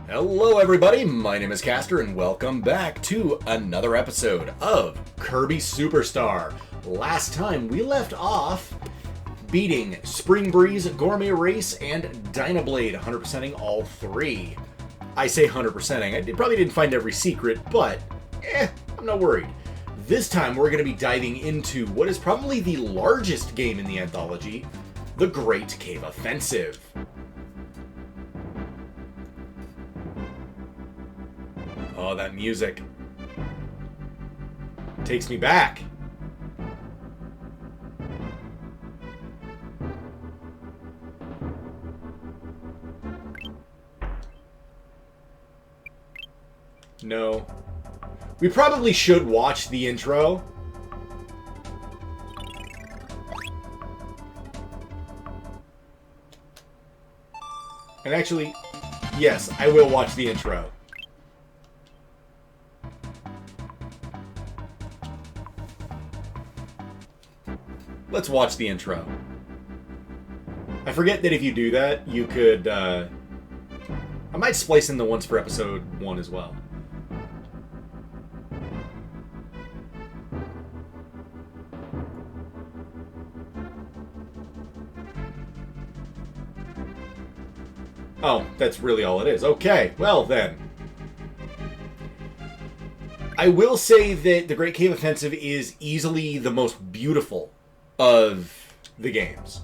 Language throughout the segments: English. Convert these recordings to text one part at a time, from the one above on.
Hello everybody, my name is Castor and welcome back to another episode of Kirby Super Star. Last time we left off beating Spring Breeze, Gourmet Race, and Dynablade, 100%ing all three. I say 100%ing, I probably didn't find every secret, but I'm not worried. This time we're going to be diving into what is probably the largest game in the anthology, the Great Cave Offensive. Oh, that music takes me back. No. We probably should watch the intro. And actually, yes, I will watch the intro. Let's watch the intro. I forget that if you do that, you could, I might splice in the ones for episode 1 as well. Oh, that's really all it is. Okay, well then. I will say that the Great Cave Offensive is easily the most beautiful of the games.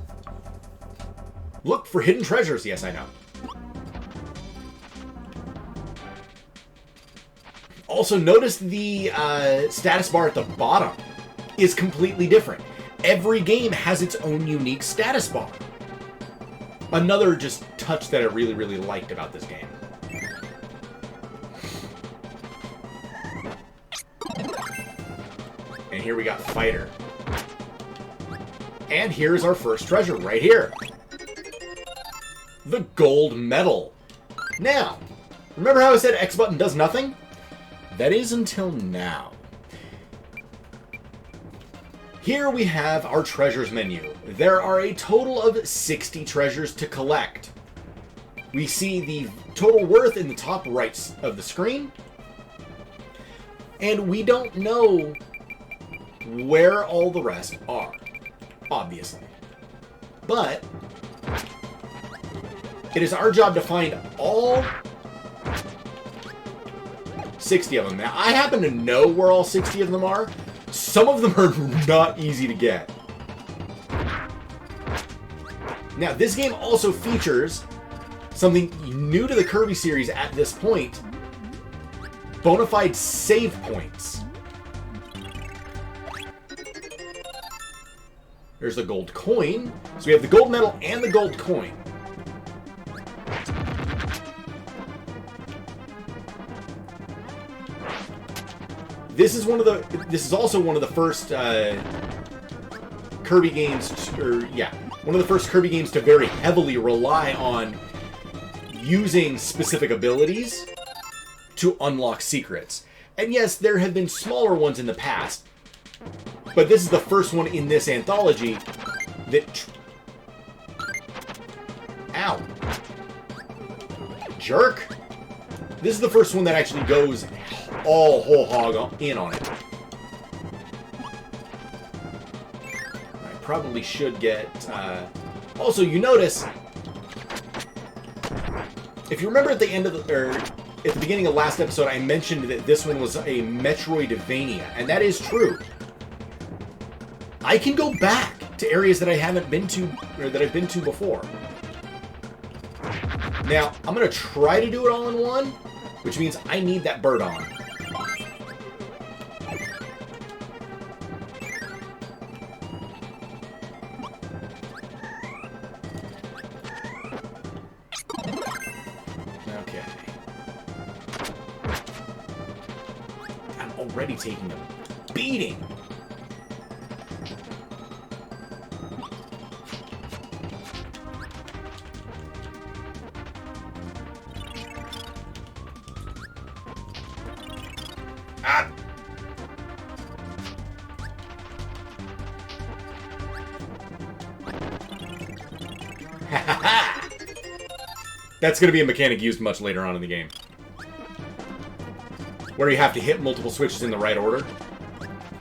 Look for hidden treasures. Yes, I know. Also, notice the status bar at the bottom is completely different. Every game has its own unique status bar. Another just touch that I really, really liked about this game. And here we got Fighter. And here's our first treasure right here. The gold medal. Now, remember how I said X button does nothing? That is until now. Here we have our treasures menu. There are a total of 60 treasures to collect. We see the total worth in the top right of the screen. And we don't know where all the rest are, obviously. But it is our job to find all 60 of them. Now, I happen to know where all 60 of them are. Some of them are not easy to get. Now, this game also features something new to the Kirby series at this point: bona fide save points. There's the gold coin. So we have the gold medal and the gold coin. This is also one of the first Kirby games, one of the first Kirby games to very heavily rely on using specific abilities to unlock secrets. And yes, there have been smaller ones in the past, but this is the first one in this anthology that... Ow. Jerk. This is the first one that actually goes all whole hog in on it. I probably should get... Also, you notice... If you remember at the end of the... Or at the beginning of last episode, I mentioned that this one was a Metroidvania, and that is true. I can go back to areas that I haven't been to, or that I've been to before. Now, I'm going to try to do it all in one, which means I need that bird on. Okay. I'm already taking a beating. That's going to be a mechanic used much later on in the game, where you have to hit multiple switches in the right order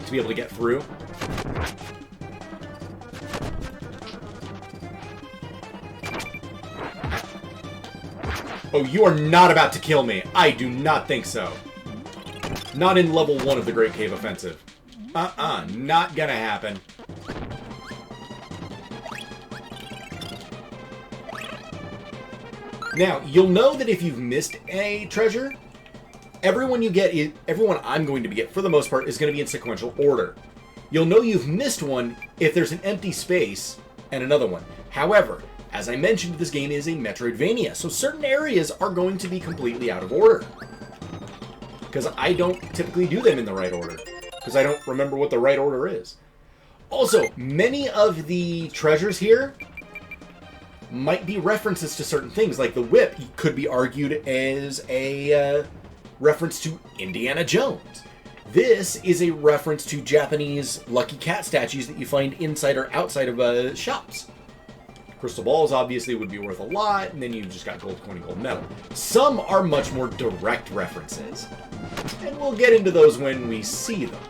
to be able to get through. Oh, you are not about to kill me. I do not think so. Not in level 1 of the Great Cave Offensive. Not gonna happen. Now, you'll know that if you've missed a treasure, everyone I'm going to get, for the most part, is going to be in sequential order. You'll know you've missed one if there's an empty space and another one. However, as I mentioned, this game is a Metroidvania, so certain areas are going to be completely out of order. Because I don't typically do them in the right order, because I don't remember what the right order is. Also, many of the treasures here might be references to certain things, like the whip could be argued as a reference to Indiana Jones. This is a reference to Japanese lucky cat statues that you find inside or outside of shops. Crystal balls obviously would be worth a lot, and then you've just got gold coin and gold medal. Some are much more direct references, and we'll get into those when we see them.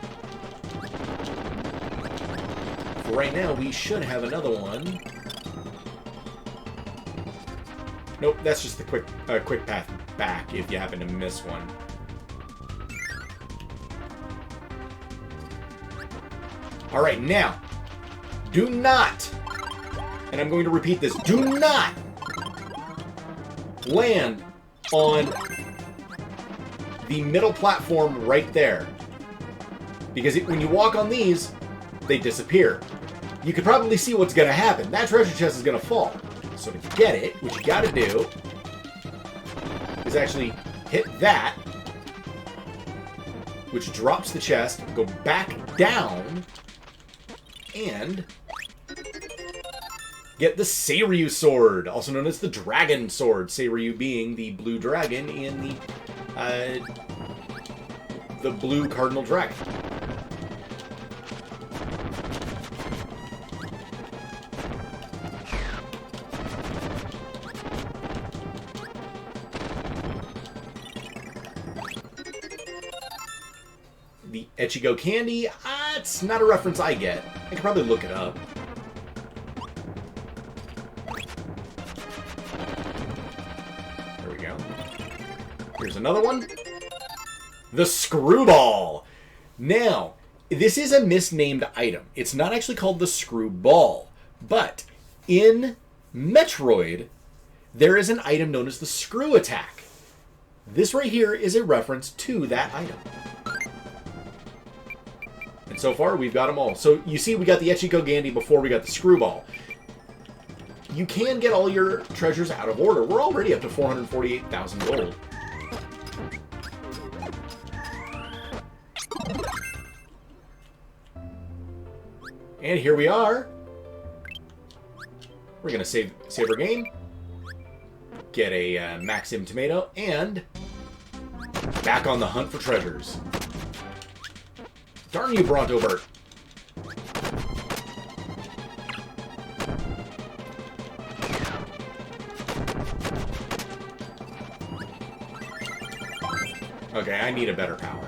For right now, we should have another one. Nope, that's just the quick path back if you happen to miss one. Alright, now, do not, and I'm going to repeat this, do not land on the middle platform right there. Because when you walk on these, they disappear. You could probably see what's going to happen. That treasure chest is going to fall. So to get it, what you got to do is actually hit that, which drops the chest, go back down, and get the Seiryu sword, also known as the Dragon Sword. Seiryu being the blue dragon in the blue cardinal dragon. The Echigo candy, it's not a reference I get. I could probably look it up. There we go. Here's another one. The Screwball. Now, this is a misnamed item. It's not actually called the Screwball, but in Metroid, there is an item known as the Screw Attack. This right here is a reference to that item. And so far, we've got them all. So, you see, we got the Echigo Gandy before we got the Screwball. You can get all your treasures out of order. We're already up to 448,000 gold. And here we are. We're going to save our game. Get a Maxim Tomato. And back on the hunt for treasures. Darn you, Bronto Bert. Okay, I need a better power.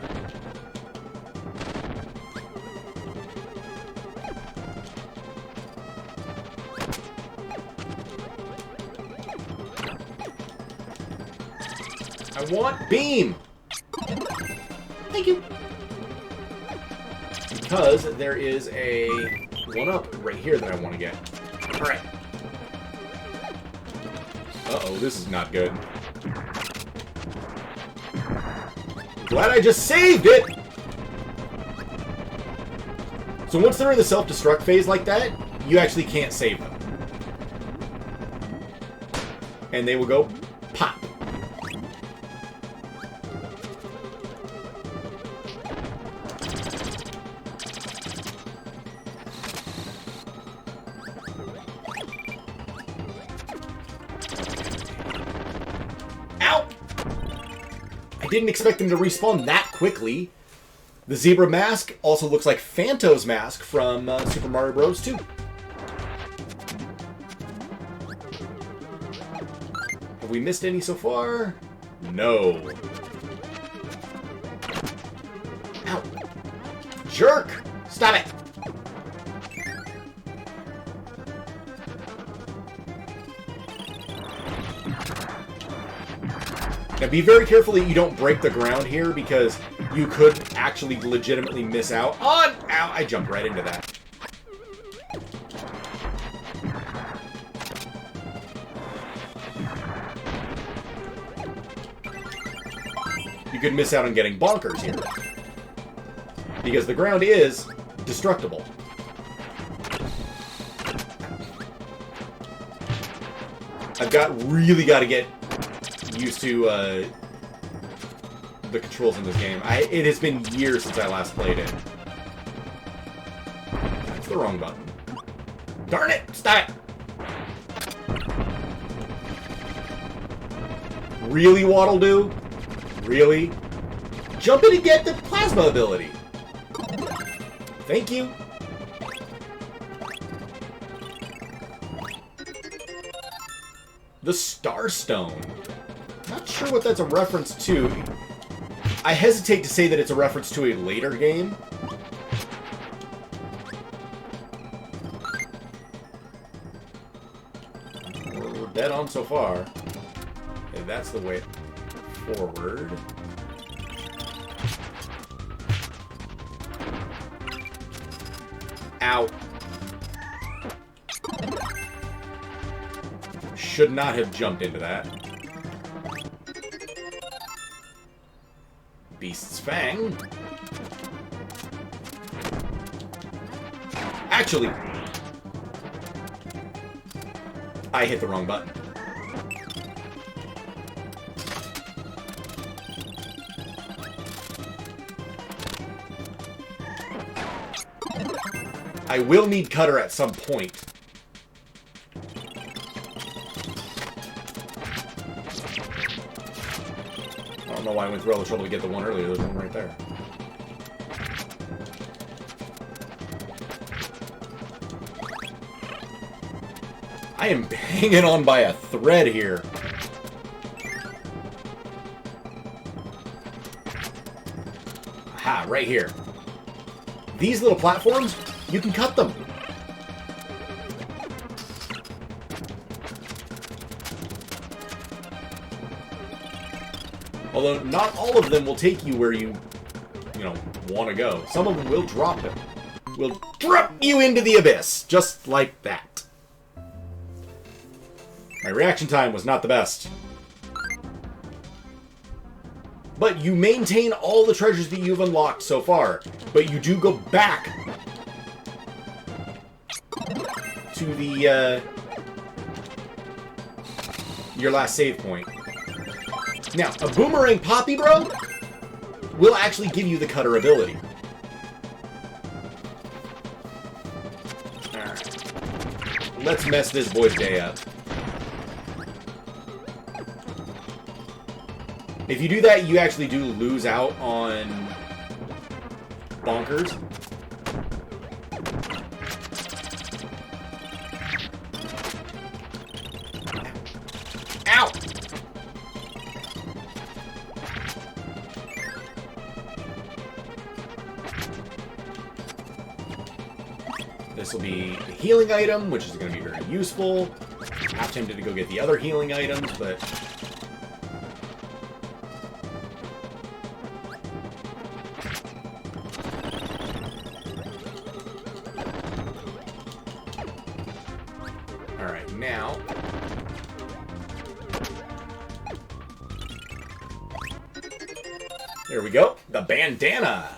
I want beam! Thank you. Because there is a one-up right here that I want to get. Alright. Uh-oh, this is not good. Glad I just saved it! So once they're in the self-destruct phase like that, you actually can't save them. And they will go pop. Didn't expect them to respawn that quickly. The zebra mask also looks like Phanto's mask from Super Mario Bros. 2. Have we missed any so far? No. Ow. Jerk! Stop it! Now be very careful that you don't break the ground here, because you could actually legitimately miss out on... Ow, I jumped right into that. You could miss out on getting bonkers here, because the ground is destructible. Really got to get used to the controls in this game. It has been years since I last played it. That's the wrong button. Darn it! Stop it! Really, Waddle Doo? Really? Jump in and get the plasma ability! Thank you! The Star Stone. Not sure what that's a reference to. I hesitate to say that it's a reference to a later game. We're dead on so far. Okay, that's the way forward. Ow. Should not have jumped into that. Beast's Fang. Actually, I hit the wrong button. I will need Cutter at some point. I don't know why I went through all the trouble to get the one earlier. There's one right there. I am hanging on by a thread here. Aha, right here. These little platforms, you can cut them. Although, not all of them will take you where you want to go. Some of them will drop them. Will drop you into the abyss, just like that. My reaction time was not the best. But you maintain all the treasures that you've unlocked so far. But you do go back to the, your last save point. Now, a Boomerang Poppy Bro will actually give you the Cutter ability. Alright. Let's mess this boy's day up. If you do that, you actually do lose out on bonkers. Ow! This will be a healing item, which is going to be very useful. I'm half tempted to go get the other healing items, but... Alright, now... There we go. The Bandanna!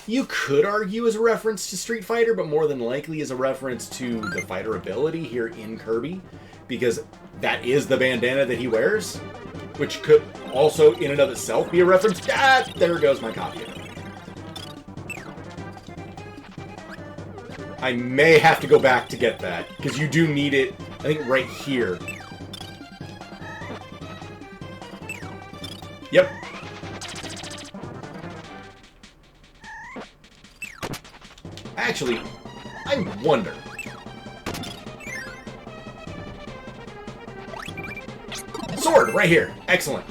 You could argue as a reference to Street Fighter, but more than likely as a reference to the fighter ability here in Kirby, because that is the bandana that he wears, which could also in and of itself be a reference. Ah, there goes my copy of it. I may have to go back to get that, because you do need it, I think, right here. Yep. Actually, I wonder. sword, right here. Excellent.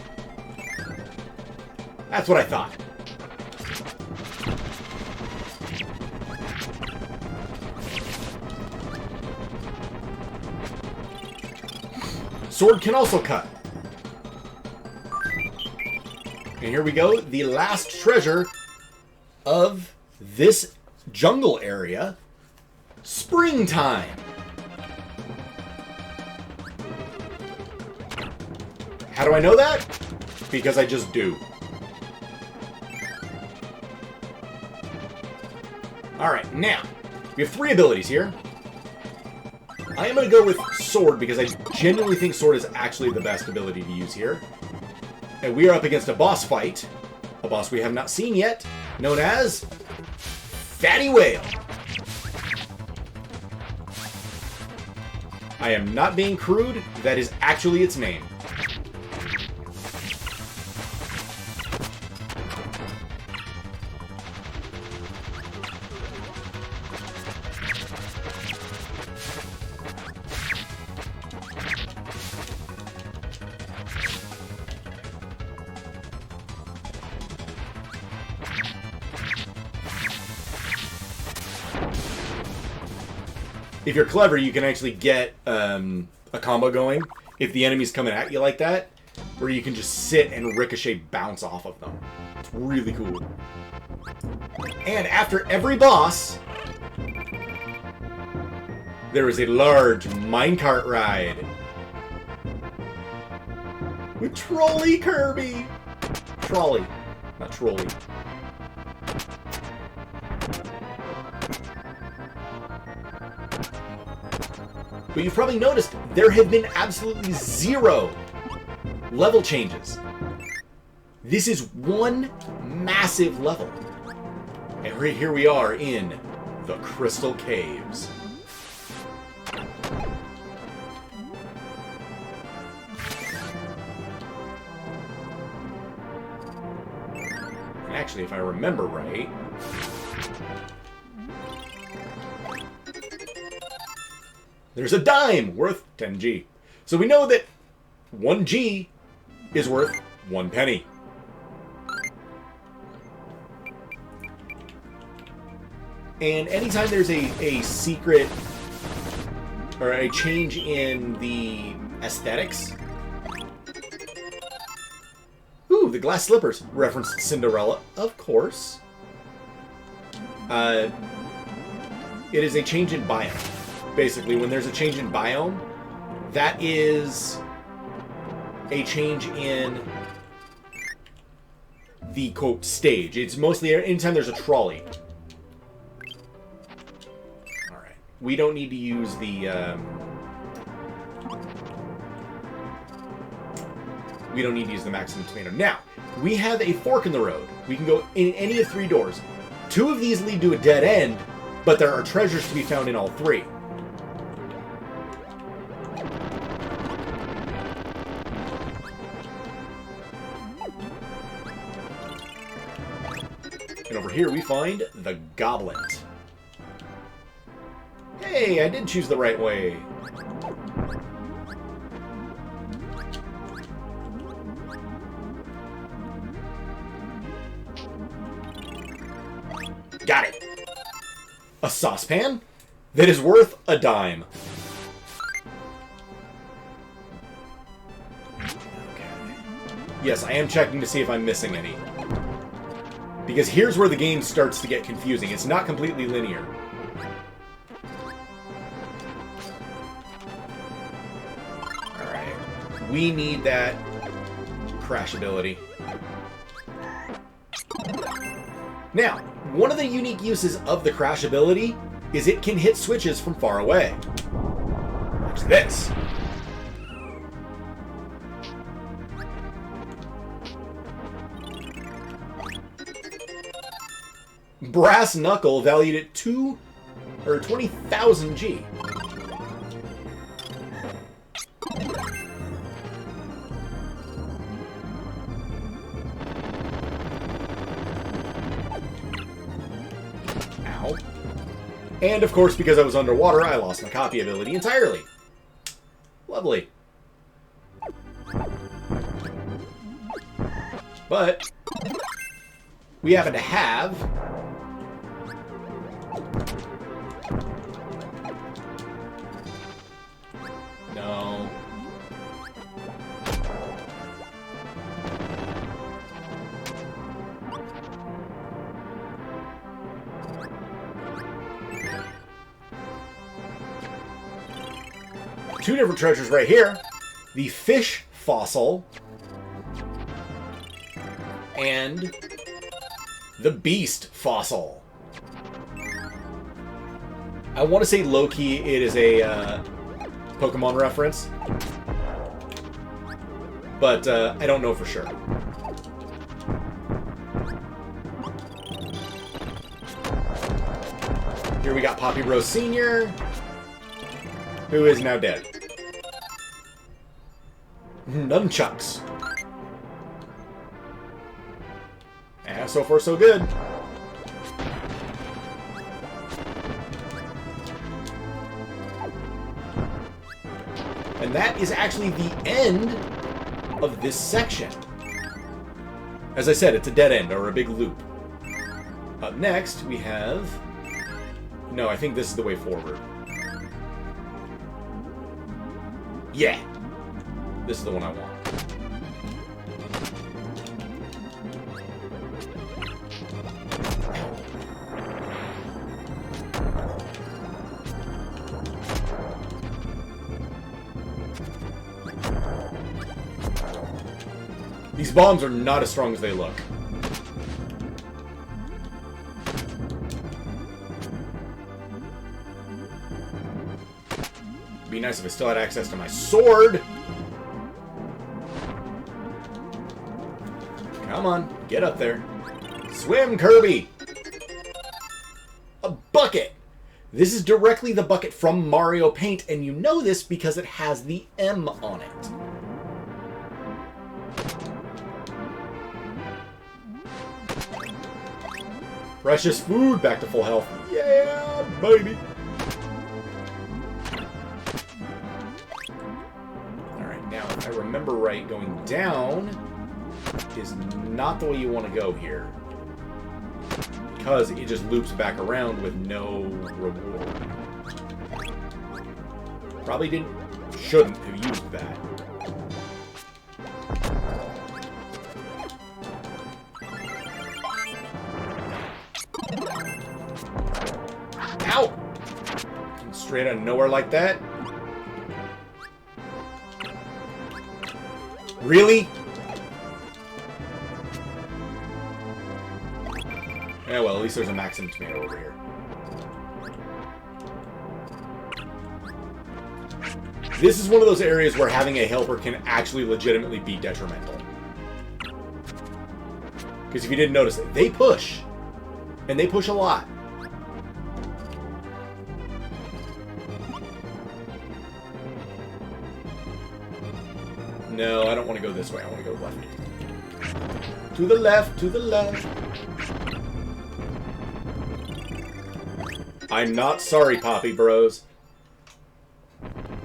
That's what I thought. Sword can also cut. And here we go, the last treasure of this jungle area. Springtime. How do I know that? Because I just do. Alright, now, we have 3 abilities here. I am going to go with sword because I genuinely think sword is actually the best ability to use here. And we are up against a boss fight. A boss we have not seen yet, known as Fatty Whale. I am not being crude, that is actually its name. If you're clever, you can actually get a combo going if the enemy's coming at you like that, where you can just sit and ricochet bounce off of them. It's really cool. And after every boss, there is a large minecart ride with Trolley Kirby. Trolley, not trolley. But you've probably noticed there have been absolutely 0 level changes. This is one massive level. And right here we are in the Crystal Caves. And actually, if I remember right, there's a dime worth 10G. So we know that 1G is worth 1 penny. And anytime there's a secret or a change in the aesthetics. Ooh, the glass slippers referenced Cinderella, of course. It is a change in biome. Basically, when there's a change in biome, that is a change in the, quote, stage. It's mostly anytime there's a trolley. Alright. We don't need to use the, we don't need to use the maximum tomato. Now, we have a fork in the road. We can go in any of 3 doors. 2 of these lead to a dead end, but there are treasures to be found in all 3. And over here we find the Goblet. Hey, I did choose the right way. Got it. A saucepan that is worth a dime. Okay. Yes, I am checking to see if I'm missing any. Because here's where the game starts to get confusing. It's not completely linear. Alright. We need that crash ability. Now, one of the unique uses of the crash ability is it can hit switches from far away. Watch this. Brass Knuckle valued at 20,000 G. Ow. And of course, because I was underwater, I lost my copy ability entirely. Lovely. But we happen to have no. Two different treasures right here. The fish fossil and the beast fossil. I want to say low-key it is a Pokemon reference, but I don't know for sure. Here we got Poppy Rose Sr., who is now dead. Nunchuks. And so far so good. And that is actually the end of this section. As I said, it's a dead end, or a big loop. Up next, we have... No, I think this is the way forward. Yeah! This is the one I want. These bombs are not as strong as they look. Be nice if I still had access to my sword. Come on, get up there. Swim, Kirby! A bucket! This is directly the bucket from Mario Paint, and you know this because it has the M on it. Precious food, back to full health. Yeah, baby! Alright, now, if I remember right, going down is not the way you want to go here. Because it just loops back around with no reward. Probably shouldn't have used that. Ow! Straight out of nowhere like that? Really? Yeah, well, at least there's a Maxim tomato over here. This is one of those areas where having a helper can actually legitimately be detrimental. Because if you didn't notice, they push. And they push a lot. No, I don't want to go this way. I want to go left. To the left, to the left. I'm not sorry, Poppy Bros.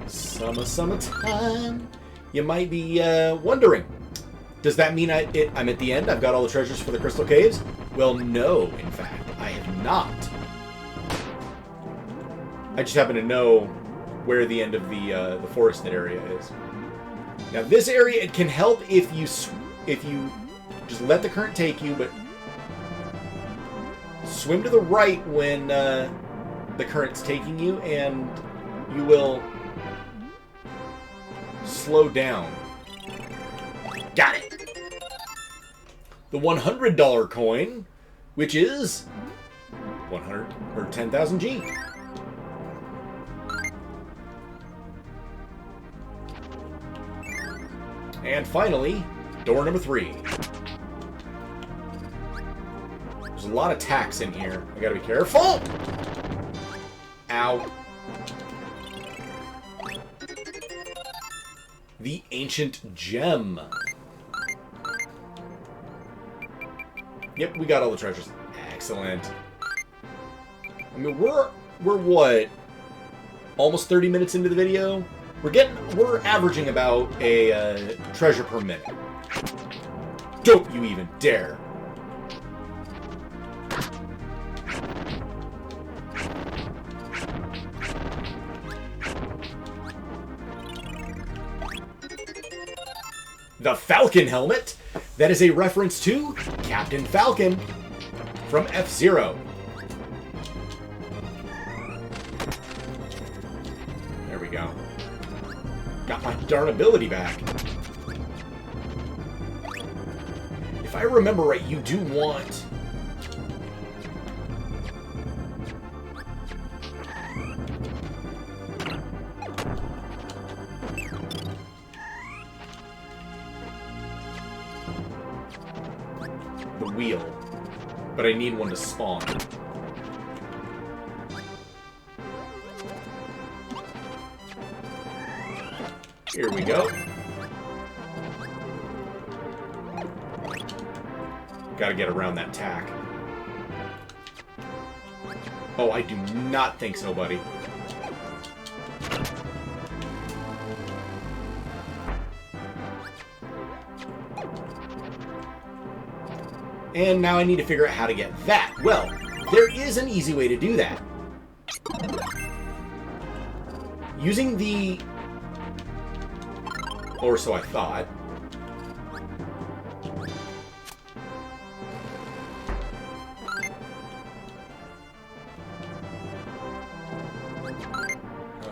Summertime. You might be wondering, does that mean I'm at the end? I've got all the treasures for the Crystal Caves? Well, no, in fact, I have not. I just happen to know where the end of the forested area is. Now, this area, it can help if you just let the current take you, but swim to the right when the current's taking you, and you will slow down. Got it! The $100 coin, which is 100 or 10,000 G. And finally, door number 3. There's a lot of tacks in here. I gotta be careful! Ow. The Ancient Gem. Yep, we got all the treasures. Excellent. I mean, we're what? Almost 30 minutes into the video? We're averaging about a treasure per minute. Don't you even dare! The Falcon helmet. That is a reference to Captain Falcon from F-Zero. There we go. Got my darn ability back. If I remember right, you do want... the wheel. But I need one to spawn. Here we go. Gotta get around that tack. Oh, I do not think so, buddy. And now I need to figure out how to get that. Well, there is an easy way to do that. Using the... or so I thought.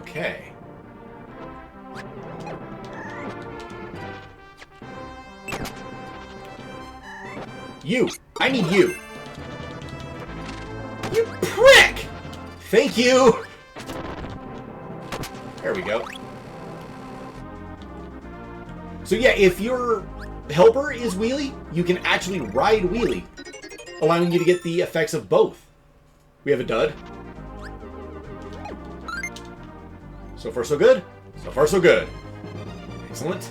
Okay. You! I need you! You prick! Thank you! There we go. So yeah, if your helper is Wheelie, you can actually ride Wheelie, allowing you to get the effects of both. We have a dud. So far so good. So far so good. Excellent.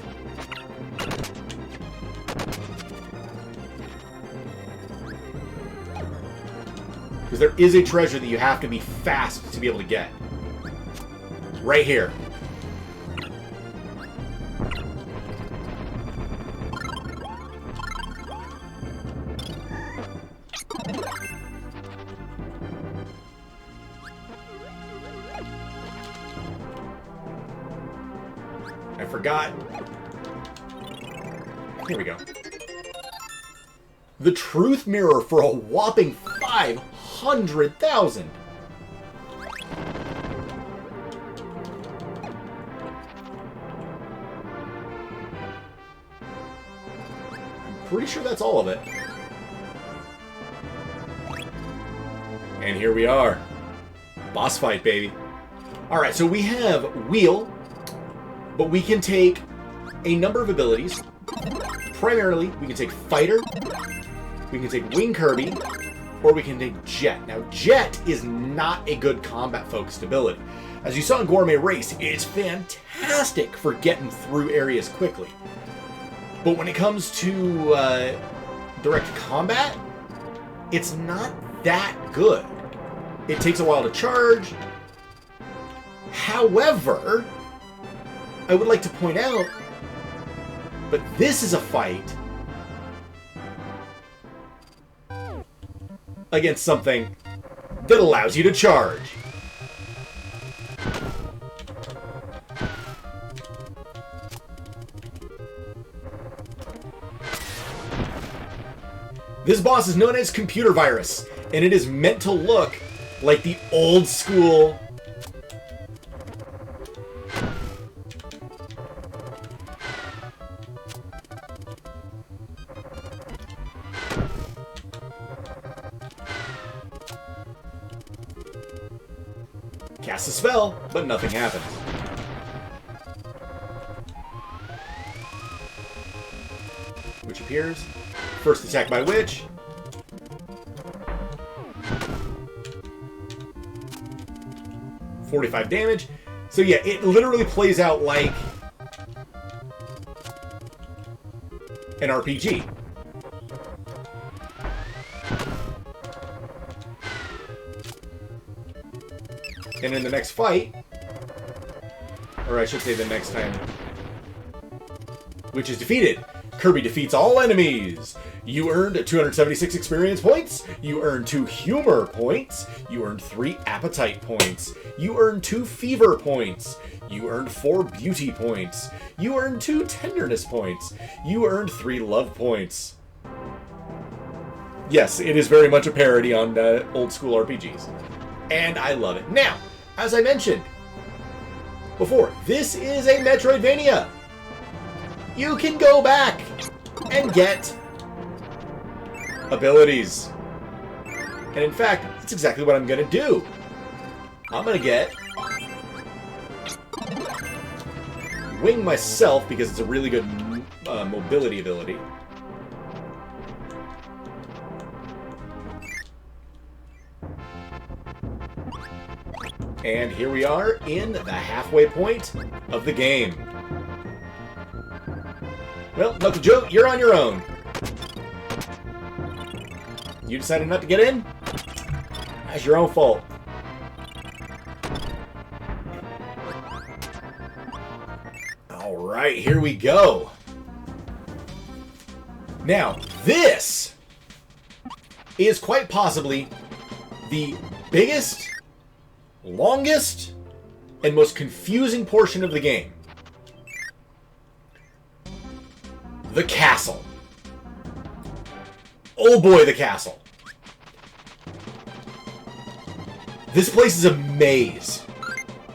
Because there is a treasure that you have to be fast to be able to get. Right here. I forgot. Here we go. The truth mirror for a whopping 500,000. I'm pretty sure that's all of it. And here we are. Boss fight, baby. Alright, so we have Wheel, but we can take a number of abilities. Primarily, we can take Fighter, we can take Wing Kirby, or we can take Jet. Now, Jet is not a good combat-focused ability. As you saw in Gourmet Race, it's fantastic for getting through areas quickly. But when it comes to direct combat, it's not that good. It takes a while to charge. However, I would like to point out, but this is a fight against something that allows you to charge. This boss is known as Computer Virus, and it is meant to look like the old school cast a spell, but nothing happens. Witch appears. First attack by Witch. $45 damage. So yeah, it literally plays out like an RPG. And in the next fight, or I should say the next time, Witch is defeated, Kirby defeats all enemies. You earned 276 experience points. You earned 2 humor points. You earned 3 appetite points. You earned 2 fever points. You earned 4 beauty points. You earned 2 tenderness points. You earned 3 love points. Yes, it is very much a parody on old school RPGs. And I love it. Now, as I mentioned before, this is a Metroidvania. You can go back and get abilities. And in fact, that's exactly what I'm going to do. I'm going to get Wing myself because it's a really good mobility ability. And here we are in the halfway point of the game. Well, Knuckle Joe, you're on your own. You decided not to get in? That's your own fault. Alright, here we go. Now, this is quite possibly the biggest, longest, and most confusing portion of the game. The castle. Oh boy, the castle. This place is a maze.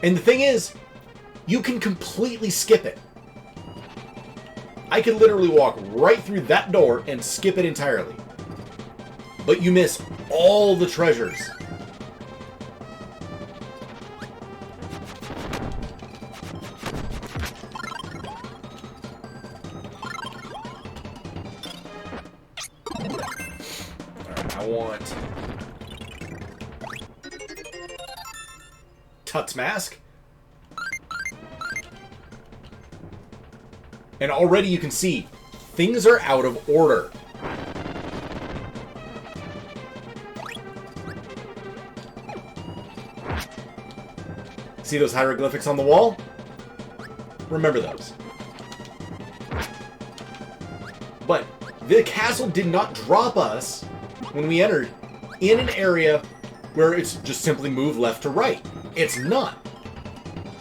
And the thing is, you can completely skip it. I could literally walk right through that door and skip it entirely. But you miss all the treasures. Alright, I want Tut's mask. And already you can see things are out of order. See those hieroglyphics on the wall? Remember those. But the castle did not drop us when we entered in an area where it's just simply move left to right. It's not.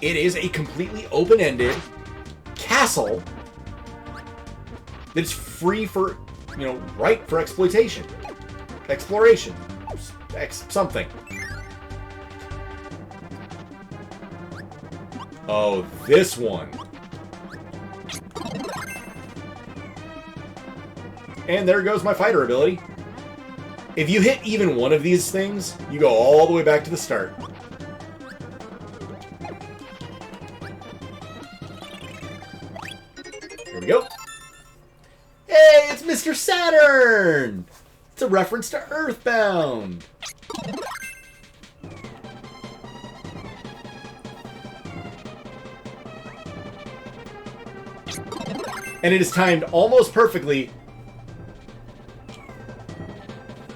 It is a completely open-ended castle that's free for, ripe for exploitation. Exploration. Something. Oh, this one. And there goes my fighter ability. If you hit even one of these things, you go all the way back to the start. Here we go. Hey, it's Mr. Saturn! It's a reference to Earthbound. And it is timed almost perfectly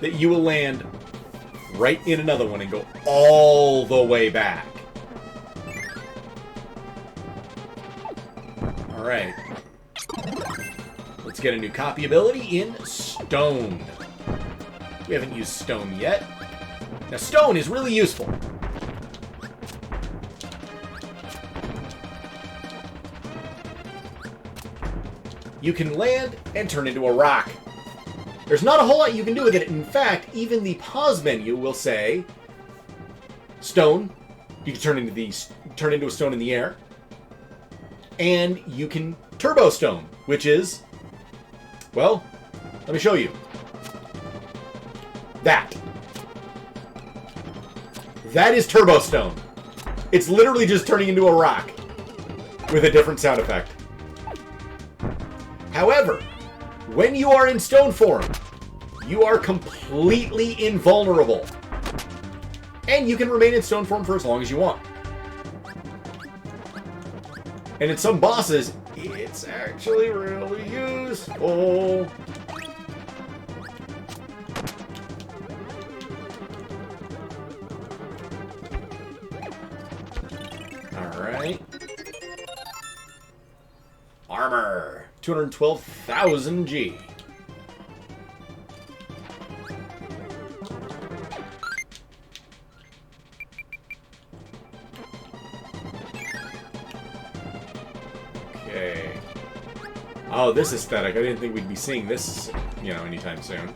that you will land right in another one and go all the way back. Alright. Let's get a new copy ability in Stone. We haven't used Stone yet. Now, Stone is really useful. You can land and turn into a rock. There's not a whole lot you can do with it. In fact, even the pause menu will say stone. You can turn into a stone in the air. And you can turbo stone, which is, well, let me show you. That is turbo stone. It's literally just turning into a rock with a different sound effect. However, when you are in stone form, you are completely invulnerable. And you can remain in stone form for as long as you want. And in some bosses, it's actually really useful. armor. 212,000 G. Okay. Oh, this aesthetic. I didn't think we'd be seeing this, you know, anytime soon.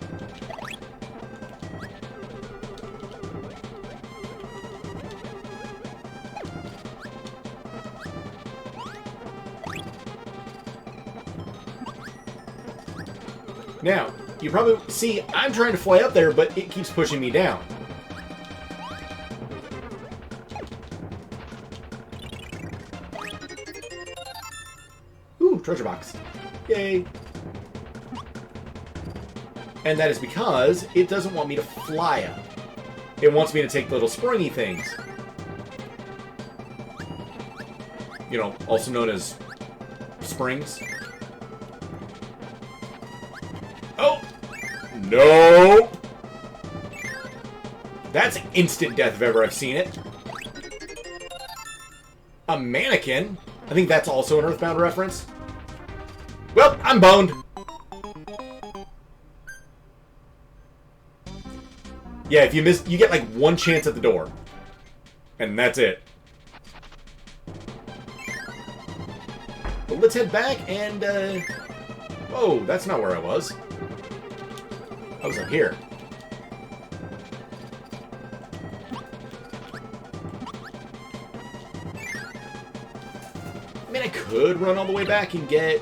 Now, you probably see I'm trying to fly up there, but it keeps pushing me down. Ooh, treasure box. Yay. And that is because it doesn't want me to fly up. It wants me to take little springy things. You know, also known as springs. Oh! No! That's instant death if ever I've seen it. A mannequin? I think that's also an Earthbound reference. Well, I'm boned. Yeah, if you miss, you get like one chance at the door. And that's it. But let's head back and, whoa, that's not where I was. I was up here. I mean, I could run all the way back and get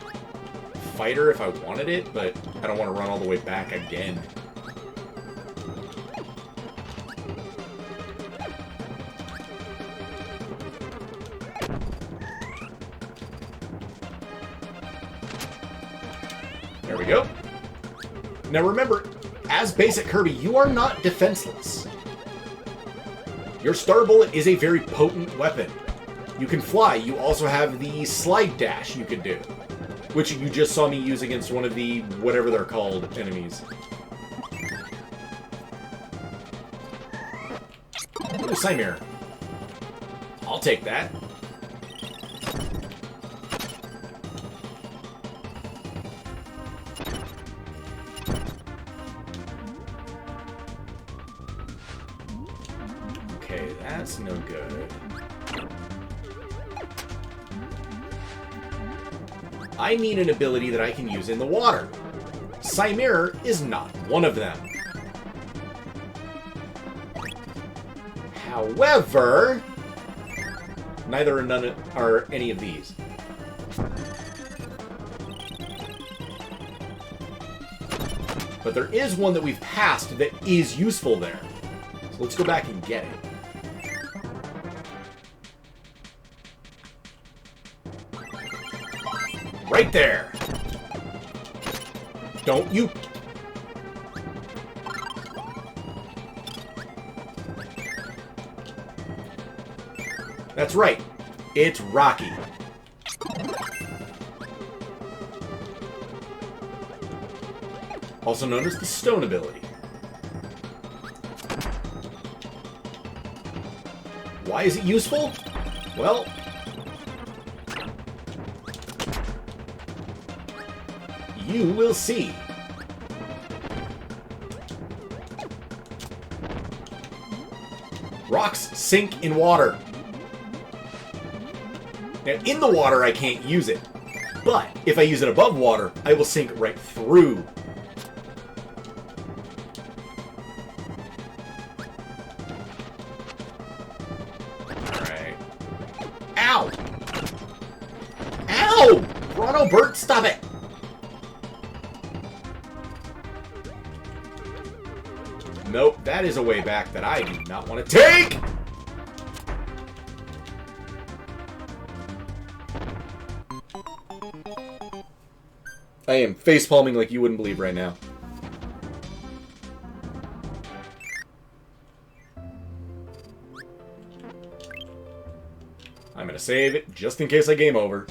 Fighter if I wanted it, but I don't want to run all the way back again. There we go. Now remember, as basic Kirby, you are not defenseless. Your Star Bullet is a very potent weapon. You can fly. You also have the slide dash you could do, which you just saw me use against one of the whatever they're called enemies. Ooh, Cymere. I'll take that. Okay, that's no good. I need an ability that I can use in the water. Cymere is not one of them. However, neither or none are any of these. But there is one that we've passed that is useful there. So let's go back and get it. Right there! Don't you... That's right. It's Rocky. Also known as the Stone ability. Why is it useful? Well... you will see. Rocks sink in water. Now, in the water, I can't use it. But if I use it above water, I will sink right through. Alright. Ow! Ow! Bronto Bert, stop it! Nope, that is a way back that I do not want to take! I am facepalming like you wouldn't believe right now. I'm gonna save it just in case I game over.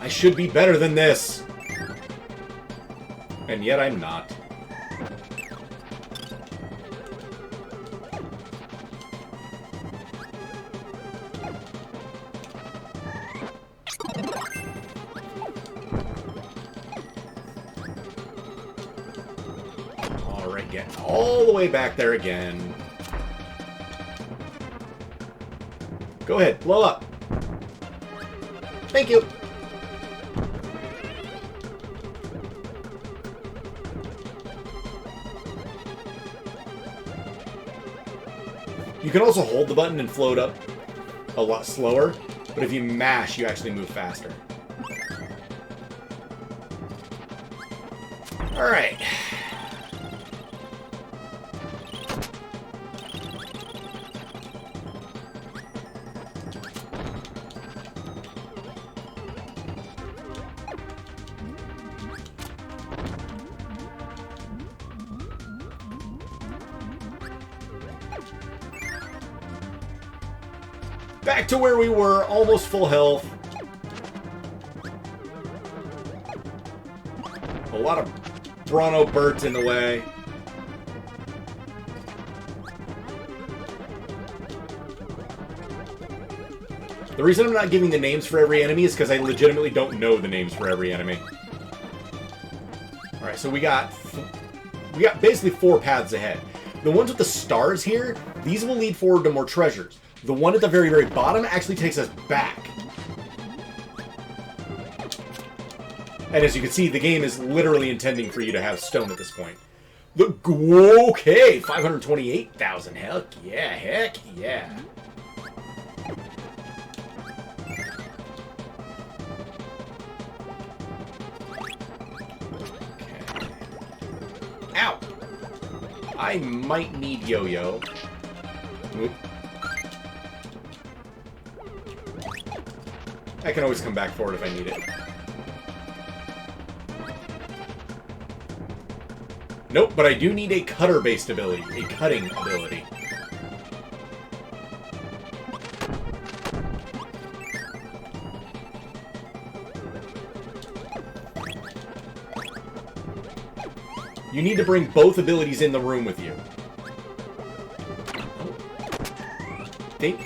I should be better than this. And yet I'm not. getting all the way back there again. Go ahead, blow up. Thank you. You can also hold the button and float up a lot slower, but if you mash, you actually move faster. Alright. Back to where we were, almost full health. A lot of Bronto birds in the way. The reason I'm not giving the names for every enemy is because I legitimately don't know the names for every enemy. Alright, so we got basically 4 paths ahead. The ones with the stars here, these will lead forward to more treasures. The one at the very, very bottom actually takes us back. And as you can see, the game is literally intending for you to have stone at this point. Okay, 528,000. Heck yeah, heck yeah. Okay. Ow! I might need yo-yo. Oop. I can always come back for it if I need it. Nope, but I do need a cutter-based ability. A cutting ability. You need to bring both abilities in the room with you. Think.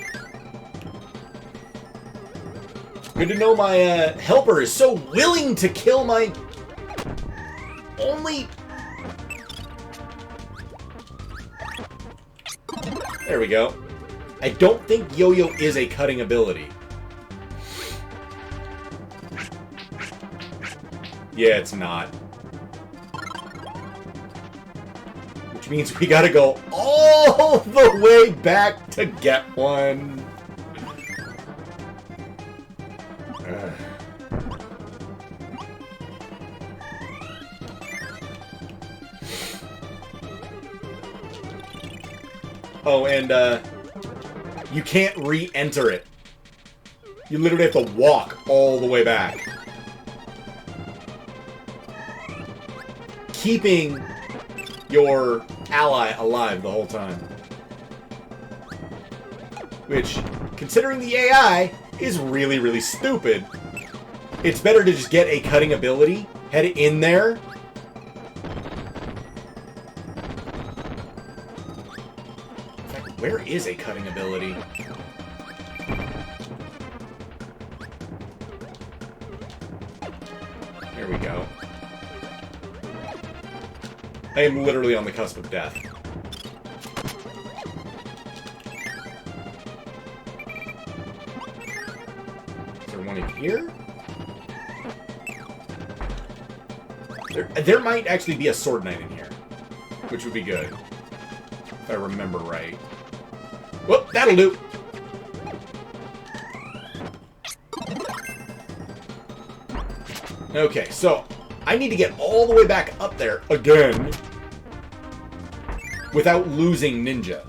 Good to know my helper is so willing to kill my only... There we go. I don't think yo-yo is a cutting ability. Yeah, it's not. Which means we gotta go all the way back to get one. Oh, and you can't re-enter it. You literally have to walk all the way back. Keeping your ally alive the whole time. Which, considering the AI, is really, really stupid. It's better to just get a cutting ability, head in there. In fact, where is a cutting ability? Here we go. I am literally on the cusp of death. Is there one in here? There might actually be a sword knight in here, which would be good, if I remember right. Whoop, that'll do! Okay, so I need to get all the way back up there again without losing Ninja.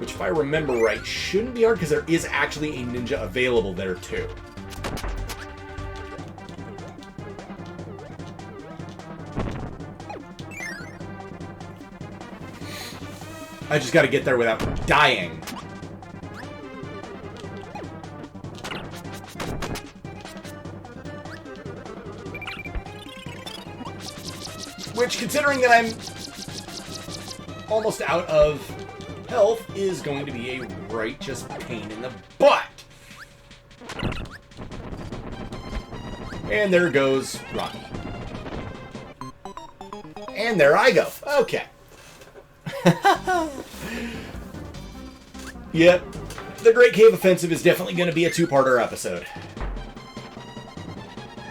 Which, if I remember right, shouldn't be hard because there is actually a Ninja available there too. I just gotta get there without dying. Which, considering that I'm almost out of health, is going to be a righteous pain in the butt. And there goes Rocky. And there I go. Okay. Yep. The Great Cave Offensive is definitely going to be a two-parter episode.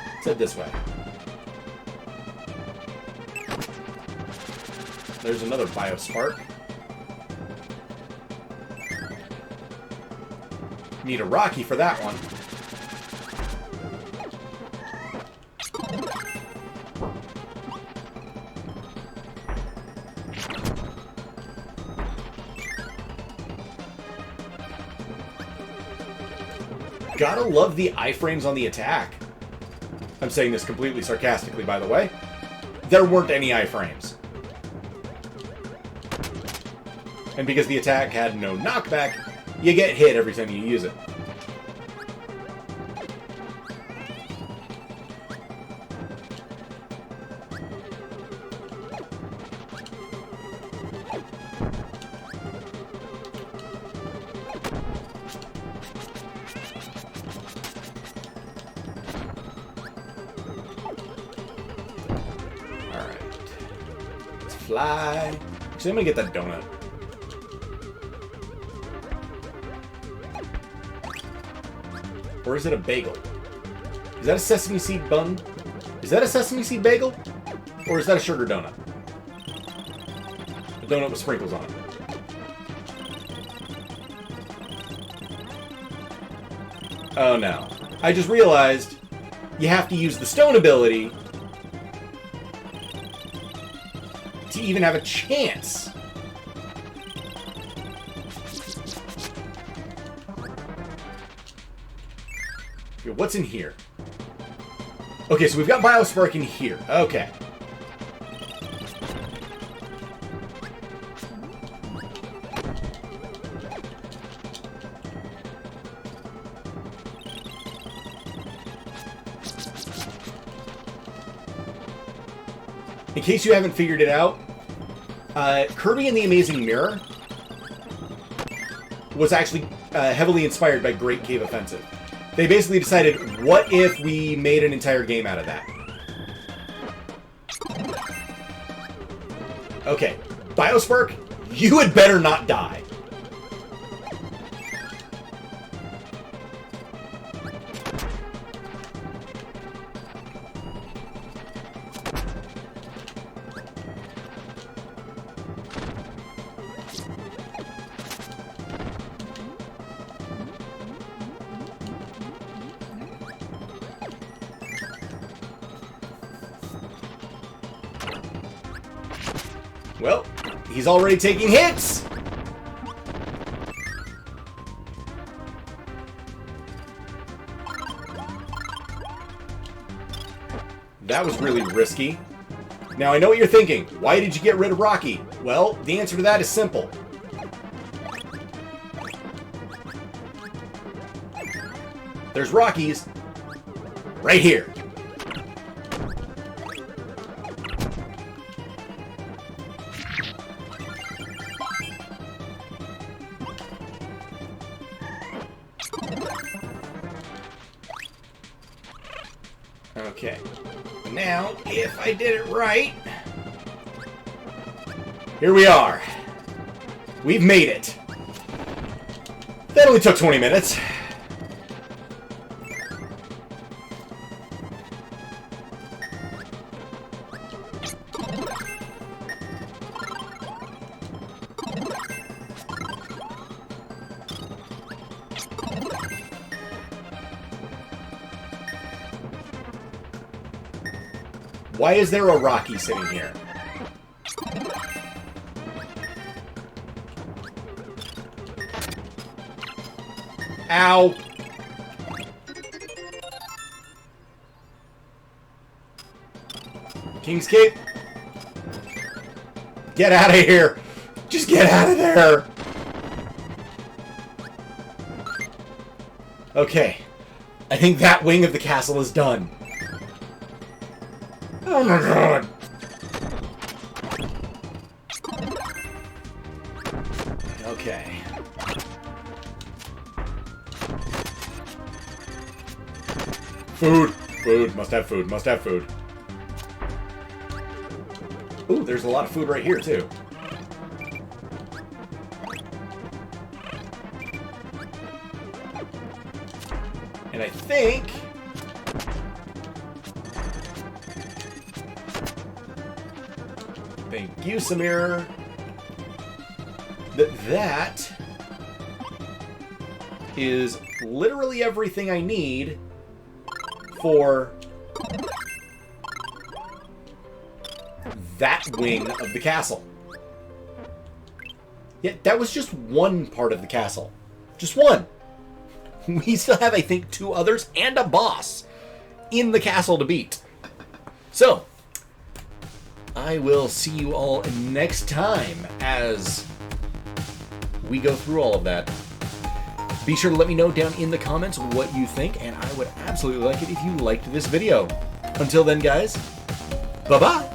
Let's head this way. There's another Biospark. Need a Rocky for that one. Gotta love the iframes on the attack. I'm saying this completely sarcastically, by the way. There weren't any iframes. And because the attack had no knockback, you get hit every time you use it. Alright. Let's fly. Actually, I'm gonna get that donut. Or is it a bagel? Is that a sesame seed bun? Is that a sesame seed bagel? Or is that a sugar donut? A donut with sprinkles on it. Oh no. I just realized you have to use the stone ability to even have a chance. What's in here? Okay, so we've got Biospark in here. Okay. In case you haven't figured it out, Kirby and the Amazing Mirror was actually heavily inspired by Great Cave Offensive. They basically decided, what if we made an entire game out of that? Okay, Biospark, you had better not die. Well, he's already taking hits! That was really risky. Now, I know what you're thinking. Why did you get rid of Rocky? Well, the answer to that is simple. There's Rockies right here. Okay. Now, if I did it right... Here we are. We've made it. That only took 20 minutes. Why is there a Rocky sitting here? Ow! King's Cape? Get out of here! Just get out of there! Okay. I think that wing of the castle is done. Oh my god! Okay. Food! Food. Must have food. Must have food. Ooh, there's a lot of food right here, too. And I think... Thank you, Samir. That is literally everything I need for that wing of the castle. Yeah, that was just one part of the castle. Just one. We still have, I think, 2 others and a boss in the castle to beat. So, I will see you all next time as we go through all of that. Be sure to let me know down in the comments what you think, and I would absolutely like it if you liked this video. Until then, guys, bye-bye!